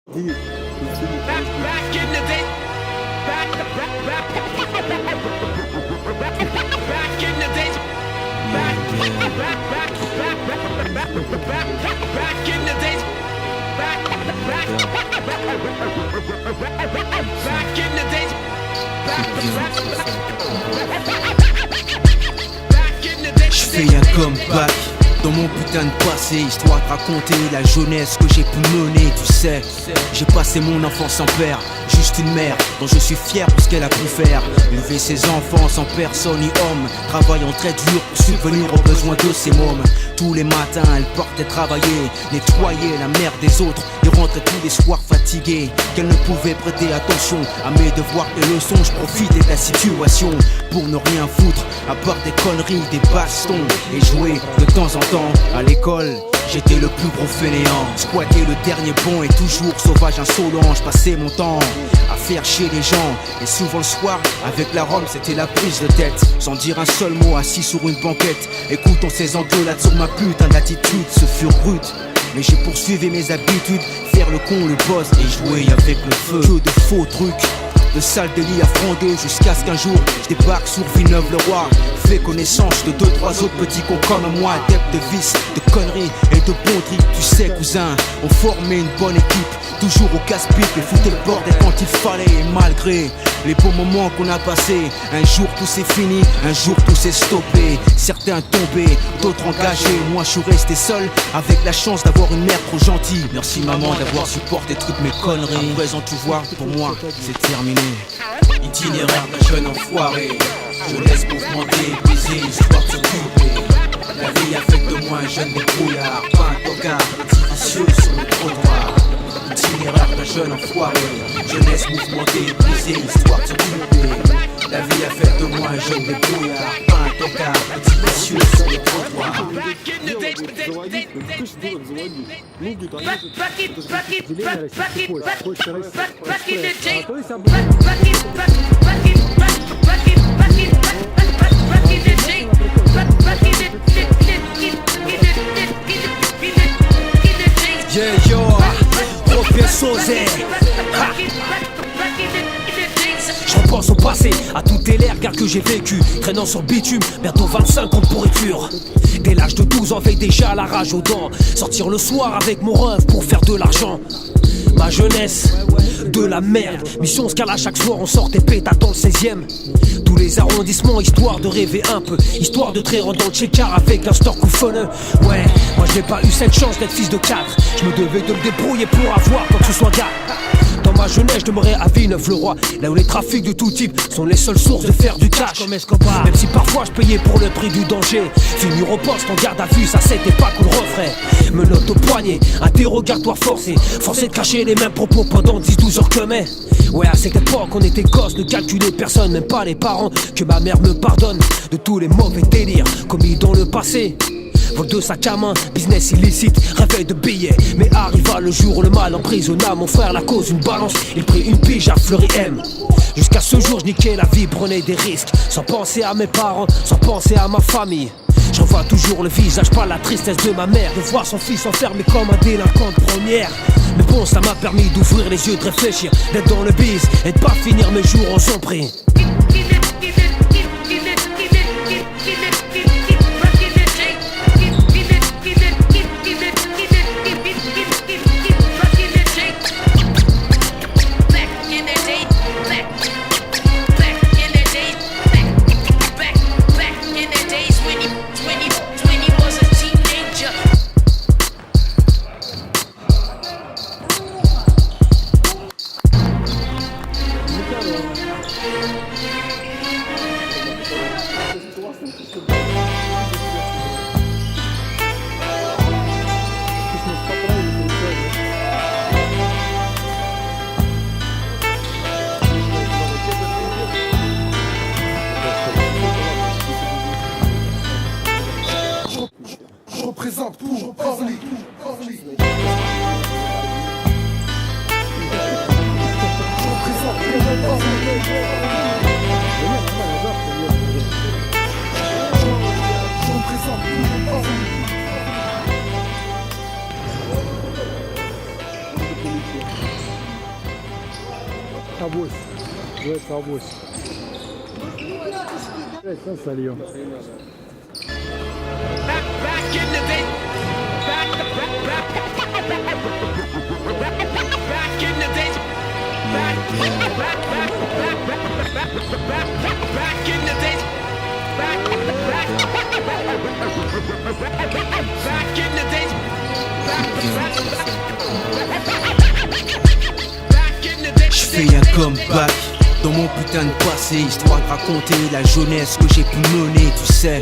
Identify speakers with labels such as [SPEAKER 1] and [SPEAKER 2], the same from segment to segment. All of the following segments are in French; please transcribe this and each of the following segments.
[SPEAKER 1] Back in the day. Back in the days. Back in the days. Back in the days.
[SPEAKER 2] Je fais un comeback dans mon putain de passé, histoire de raconter la jeunesse que j'ai pu mener, tu sais. J'ai passé mon enfance sans père, juste une mère dont je suis fier pour ce qu'elle a pu faire. Élever ses enfants sans personne ni homme, travaillant très dur pour subvenir aux besoins de ses mômes. Tous les matins elle partait travailler, nettoyer la merde des autres et rentrait tous les soirs fatiguée. Qu'elle ne pouvait prêter attention à mes devoirs et leçons. Je profitais de la situation pour ne rien foutre à part des conneries, des bastons et jouer de temps en temps à l'école. J'étais le plus gros fainéant, squattais le dernier pont et toujours sauvage insolent. Je passais mon temps à faire chier les gens et souvent le soir avec la rhum c'était la prise de tête. Sans dire un seul mot assis sur une banquette, écoutant ces engueulades sur ma putain d'attitude. Ce fut rude mais j'ai poursuivi mes habitudes, faire le con, le boss et jouer avec le feu. Que de faux trucs, de sales délits à fronder, jusqu'à ce qu'un jour je débarque sur Villeneuve-le-Roi. Fais connaissance de 2-3 autres petits cons comme moi, adeptes de vices, de conneries et de bons tricks. Tu sais cousin, on formait une bonne équipe, toujours au casse-pipe et foutait le bordel quand il fallait. Et malgré les beaux moments qu'on a passés, un jour tout s'est fini, un jour tout s'est stoppé. Certains tombés, d'autres engagés, moi je suis resté seul avec la chance d'avoir une mère trop gentille. Merci maman d'avoir supporté toutes mes conneries. À présent tu vois, pour moi c'est terminé. Itinéraire d'un jeune enfoiré, je laisse mouvementer, baiser, histoire de s'occuper. La vie a fait de moi un jeune débrouillard, pas un tocard, petit vicieux sur le trottoir. Itinéraire d'un jeune enfoiré, je laisse mouvementer, baiser, histoire de s'occuper. La vie a fait de moi un jeune débrouillard, pas un tocard, petit vicieux sur le trottoir. Yeah yo, professeur Zé. Je repense au passé, à toutes les regards que j'ai vécu, traînant sur bitume, bientôt 25 ans de pourriture. Dès l'âge de 12 ans, veille déjà la rage aux dents. Sortir le soir avec mon rêve pour faire de l'argent. Ma jeunesse, de la merde. Mission Scala, chaque soir on sortait pétate dans le 16ème. Tous les arrondissements, histoire de rêver un peu, histoire de traire dans le check-car avec un store couffonneux. Ouais, moi j'ai pas eu cette chance d'être fils de 4. Je me devais de me débrouiller pour avoir quoi que ce soit gars. Dans ma jeunesse, je demeurais à Villeneuve-le-Roi, là où les trafics de tout type sont les seules sources de faire du cash. Comme Escobar. Même si parfois je payais pour le prix du danger, finir au poste en garde à vue, ça c'était pas qu'on le referait. Menottes au poignet, interrogatoire forcé, forcé de cacher les mêmes propos pendant 10-12 heures que mai. Ouais, à cette époque on était gosses, ne calculait personne, même pas les parents. Que ma mère me pardonne de tous les mauvais délires commis dans le passé. Vol de sac à main, business illicite, réveil de billets. Mais arriva le jour où le mal emprisonna mon frère, la cause une balance. Il prit une pige à Fleury M. Jusqu'à ce jour je niquais la vie, prenais des risques, sans penser à mes parents, sans penser à ma famille. Je revois toujours le visage, pas la tristesse de ma mère, de voir son fils enfermé comme un délinquant de première. Mais bon, ça m'a permis d'ouvrir les yeux, de réfléchir, d'être dans le biz et de pas finir mes jours en son prix.
[SPEAKER 3] Je représente pour Orly. Je
[SPEAKER 4] Acabou-se. Acabou-se. Licença ali, ó.
[SPEAKER 1] Back in the day. Back in the days. Back in the days. Back in the days.
[SPEAKER 2] Je fais un comeback dans mon putain de passé, histoire de raconter la jeunesse que j'ai pu mener, tu sais.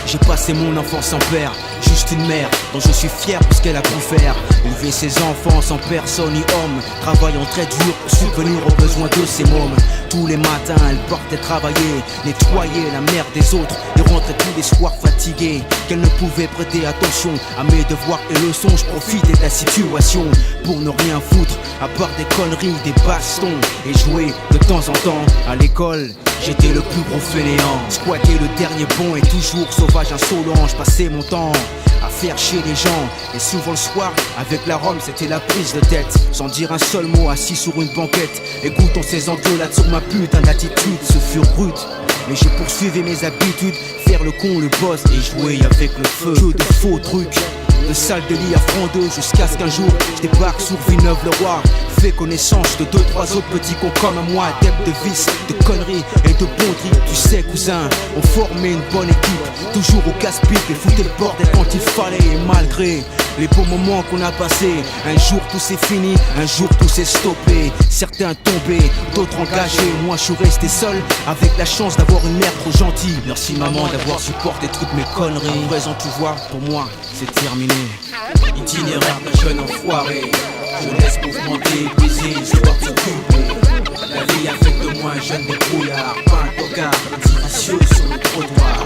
[SPEAKER 2] J'ai passé mon enfance sans père, juste une mère dont je suis fier pour ce qu'elle a pu faire. Élever ses enfants sans personne ni homme, travaillant très dur pour subvenir aux besoins de ses mômes. Tous les matins elle partait travailler, nettoyer la merde des autres et rentrait tous les soirs fatiguée. Qu'elle ne pouvait prêter attention à mes devoirs et leçons. Je profitais de la situation pour ne rien foutre à part des conneries, des bastons et jouer de temps en temps à l'école. J'étais le plus gros fainéant, squattais le dernier pont et toujours sauvage insolent. Je passais mon temps à faire chier les gens et souvent le soir avec la rhum c'était la prise de tête. Sans dire un seul mot assis sur une banquette, écoutant ces engueulades sur ma putain d'attitude. Ce fut rude mais j'ai poursuivi mes habitudes, faire le con, le boss et jouer avec le feu. Que de faux trucs, de salle de lit à front 2 jusqu'à ce qu'un jour je débarque sur Villeneuve-le-Roi. Fais connaissance de 2-3 autres petits cons comme moi, adeptes de vices, de conneries et de bonderies. Tu sais cousin, on formait une bonne équipe, toujours au casse-pipe et foutait le bordel quand il fallait. Et malgré les beaux moments qu'on a passés, un jour tout s'est fini, un jour tout s'est stoppé. Certains tombés, d'autres engagés, moi je suis resté seul avec la chance d'avoir une mère trop gentille. Merci maman d'avoir supporté toutes mes conneries. À présent tu vois, pour moi c'est terminé. Itinéraire d'un jeune enfoiré, jeunesse mouvementée, brisée, histoire de s'occuper. La vie a fait de moi un jeune débrouillard, pas un tocard, vicieux sur le trottoir.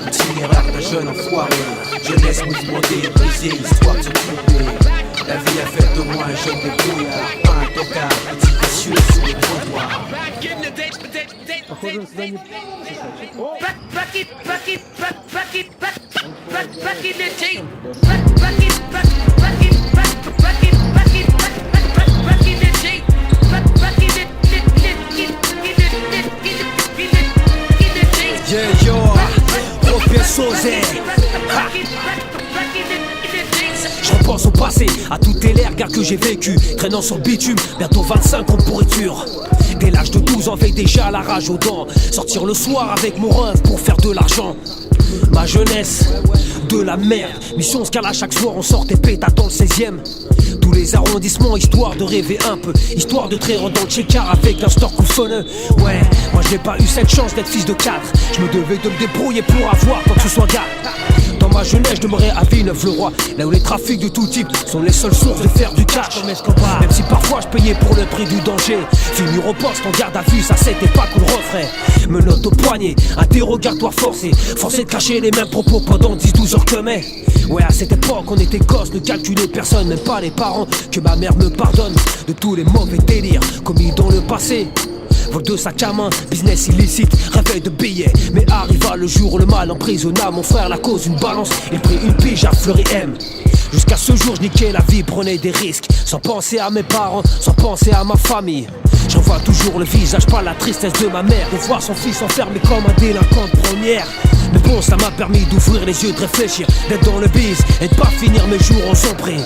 [SPEAKER 2] Itinéraire d'un jeune enfoiré, jeunesse mouvementée, brisée, histoire de s'occuper. La vie a fait de moi un jeune débrouillard, pas un tocard, vicieux sur le trottoir.
[SPEAKER 1] Back in the days.
[SPEAKER 4] Похоже, сюда не...
[SPEAKER 2] Yeah, yo, professeur.
[SPEAKER 5] Je repense au passé, à toutes les guerres que j'ai vécues, traînant sur le bitume, bientôt 25 ans de pourriture. Dès l'âge de 12 ans, veille déjà la rage aux dents. Sortir le soir avec mon rêve pour faire de l'argent. Ma jeunesse, de la merde. Mission Scala, chaque soir on sortait pétate dans le 16ème. Tous les arrondissements, histoire de rêver un peu, histoire de traire dans le check-car avec un store coussonneux. Ouais, moi j'ai pas eu cette chance d'être fils de cadre. Je me devais de me débrouiller pour avoir quoi que ce soit gars. Dans ma jeunesse, je demeurais à Villeneuve-le-Roi, là où les trafics de tout type sont les seules sources de faire du cash. Même si parfois je payais pour le prix du danger. Finir au poste en garde à vue, ça c'était pas qu'on le referait. Menottes au poignet, interrogatoire forcé, forcé de cacher les mêmes propos pendant 10-12 heures que mai. Ouais, à cette époque on était gosses, ne calculait personne, même pas les parents. Que ma mère me pardonne de tous les mauvais délires commis dans le passé. Vol de sac à main, business illicite, réveil de billets. Mais arriva le jour où le mal emprisonna mon frère, la cause une balance. Il prit une pige à Fleury M. Jusqu'à ce jour je niquais la vie, prenais des risques, sans penser à mes parents, sans penser à ma famille. J'en vois toujours le visage, pas la tristesse de ma mère, de voir son fils enfermé comme un délinquant de première. Mais bon, ça m'a permis d'ouvrir les yeux, de réfléchir, d'être dans le biz et de pas finir mes jours en son prix.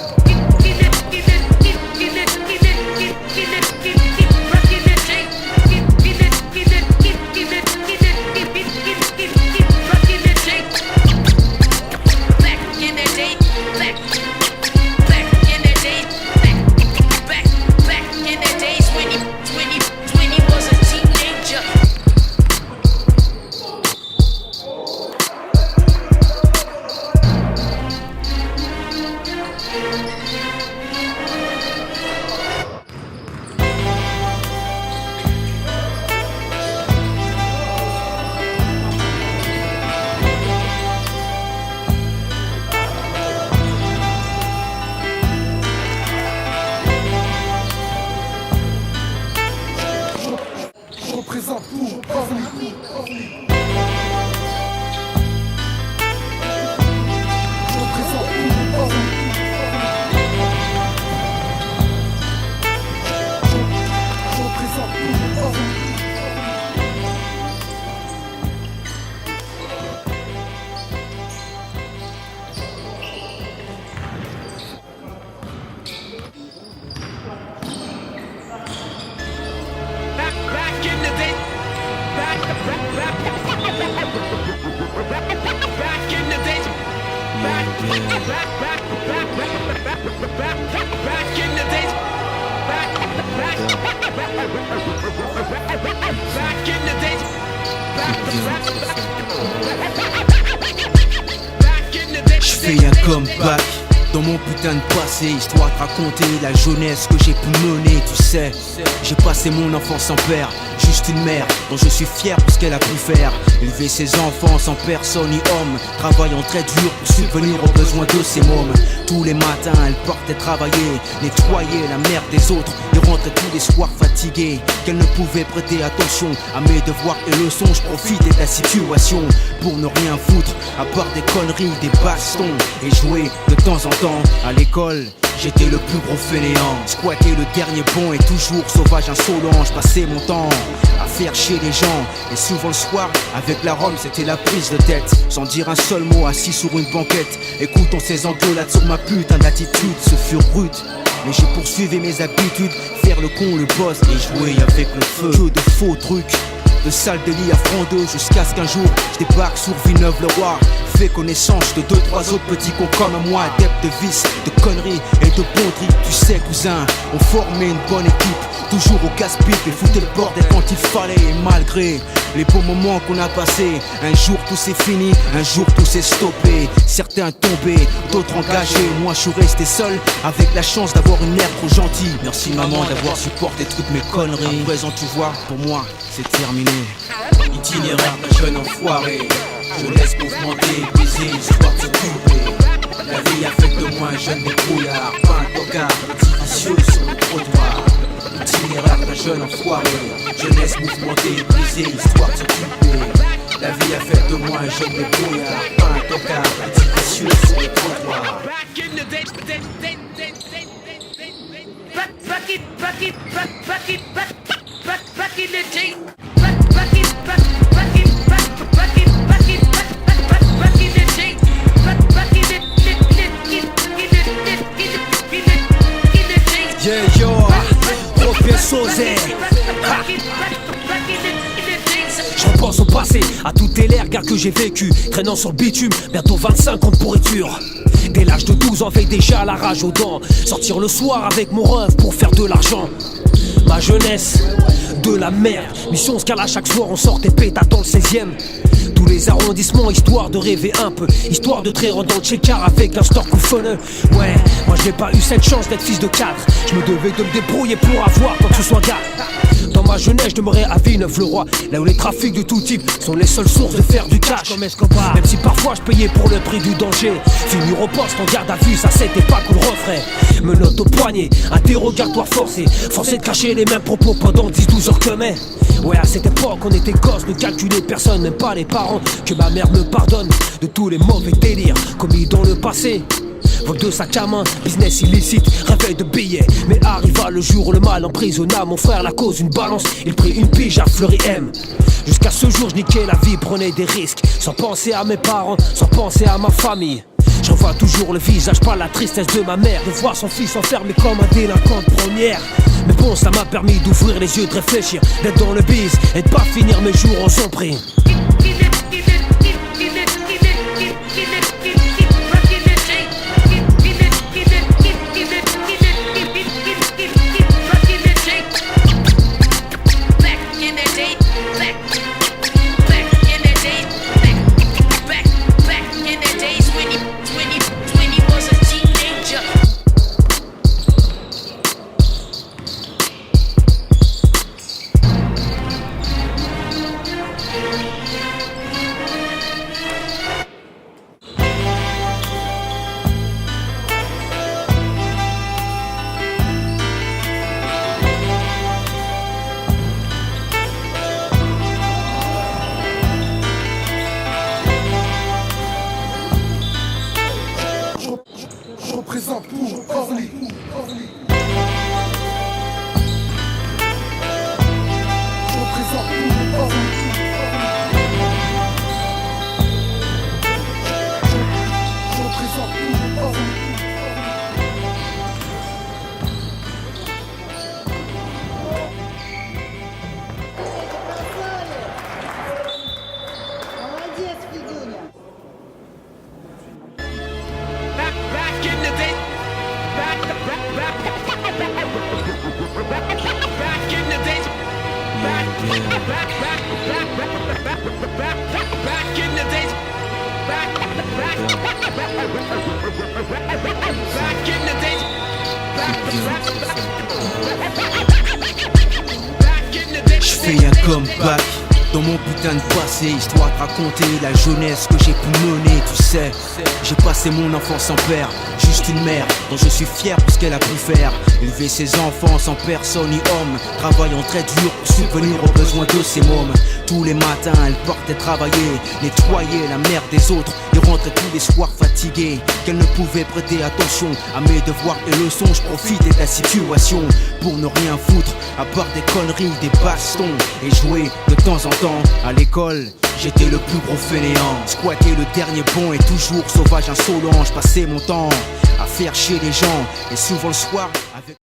[SPEAKER 3] Je représente pour Orly. Je représente pour Orly. Je représente pour
[SPEAKER 1] Back in the days. Back in the days. Back in the days. Back in the days.
[SPEAKER 2] Je fais un comeback dans mon putain de passé, histoire de raconter la jeunesse que j'ai pu mener, tu sais. J'ai passé mon enfance sans père, juste une mère dont je suis fier pour ce qu'elle a pu faire. Élever ses enfants sans personne ni homme, travaillant très dur pour subvenir aux besoins de ses mômes. Tous les matins elle partait travailler, nettoyer la merde des autres et rentrait tous les soirs fatiguée. Qu'elle ne pouvait prêter attention à mes devoirs et leçons. Je profitais de la situation pour ne rien foutre à part des conneries, des bastons et jouer de temps en temps à l'école. J'étais le plus gros fainéant, squattais le dernier bon et toujours sauvage insolent. Je passais mon temps à faire chier les gens et souvent le soir avec la rhum c'était la prise de tête. Sans dire un seul mot assis sur une banquette, écoutant ces engueulades sur ma putain d'attitude. Ce fut rude mais j'ai poursuivi mes habitudes, faire le con, le boss et jouer avec le feu. Que de faux trucs, de sales délits à frondeux, jusqu'à ce qu'un jour je débarque sur Villeneuve-le-Roi. Fais connaissance de 2-3 autres petits cons comme moi, adeptes de vices, de conneries et de bonneries. Tu sais cousin, on formait une bonne équipe, toujours au casse-pipe et foutait le bordel quand il fallait. Et malgré les beaux moments qu'on a passés, un jour tout s'est fini, un jour tout s'est stoppé. Certains tombés, d'autres engagés, moi je suis resté seul avec la chance d'avoir une mère trop gentille. Merci maman d'avoir supporté toutes mes conneries. À présent tu vois, pour moi c'est terminé. Itinéraire d'un jeune enfoiré, je laisse mouvementer, baiser, histoire de s'occuper. La vie a fait de moi un jeune débrouillard, pas un tocard, petit vicieux sur le trottoir. Itinéraire d'un jeune enfoiré, je laisse mouvementer, baiser, histoire de s'occuper. La vie a fait de moi un jeune débrouillard, pas un tocard, petit vicieux sur le trottoir.
[SPEAKER 1] Back in the days. Back in the days.
[SPEAKER 5] Yeah yo, professeur Zé. Je repense au passé, à toutes les regards que j'ai vécu, traînant sur le bitume, bientôt 25 ans de pourriture. Dès l'âge de 12 ans, veille déjà la rage aux dents. Sortir le soir avec mon rêve pour faire de l'argent. Ma jeunesse, de la merde. Mission Scala, chaque soir on sortait pétate dans le 16ème. Tous les arrondissements, histoire de rêver un peu, histoire de traire dans le check-car avec un store couffonneux. Ouais, moi j'ai pas eu cette chance d'être fils de cadre. Je me devais de me débrouiller pour avoir quoi que ce soit gars. Dans ma jeunesse, je demeurais à Villeneuve-le-Roi, là où les trafics de tout type sont les seules sources de faire du cash comme Escobar. Même si parfois je payais pour le prix du danger, finir au poste en garde à vue, ça c'était pas qu'on le referait. Menottes au poignet, interrogatoire forcé, forcé de cacher les mêmes propos pendant 10-12 heures que mai. Ouais, à cette époque on était gosses, ne calculait personne, même pas les parents. Que ma mère me pardonne de tous les mauvais délires commis dans le passé. Vol de sac à main, business illicite, réveil de billets. Mais arriva le jour où le mal emprisonna mon frère, la cause une balance. Il prit une pige à Fleury M. Jusqu'à ce jour je niquais la vie, prenais des risques, sans penser à mes parents, sans penser à ma famille. Je revois toujours le visage, pas la tristesse de ma mère, de voir son fils enfermé comme un délinquant de première. Mais bon, ça m'a permis d'ouvrir les yeux, de réfléchir, d'être dans le biz et de pas finir mes jours en son prix.
[SPEAKER 1] Back in the days. Back in the days. Back in the days.
[SPEAKER 2] J'fais un comeback dans mon putain de passé, histoire de raconter la jeunesse que j'ai pu mener, tu sais. J'ai passé mon enfance sans père, juste une mère dont je suis fier pour ce qu'elle a pu faire. Élever ses enfants sans personne ni homme, travaillant très dur pour subvenir aux besoins de ses mômes. Tous les matins elle partait travailler, nettoyer la merde des autres et rentrait tous les soirs fatiguée. Qu'elle ne pouvait prêter attention à mes devoirs et leçons. Je profitais de la situation pour ne rien foutre à part des conneries, des bastons et jouer de temps en temps à l'école. J'étais le plus gros fainéant, squattais le dernier bon et toujours sauvage insolent. Je passais mon temps à faire chier les gens et souvent le soir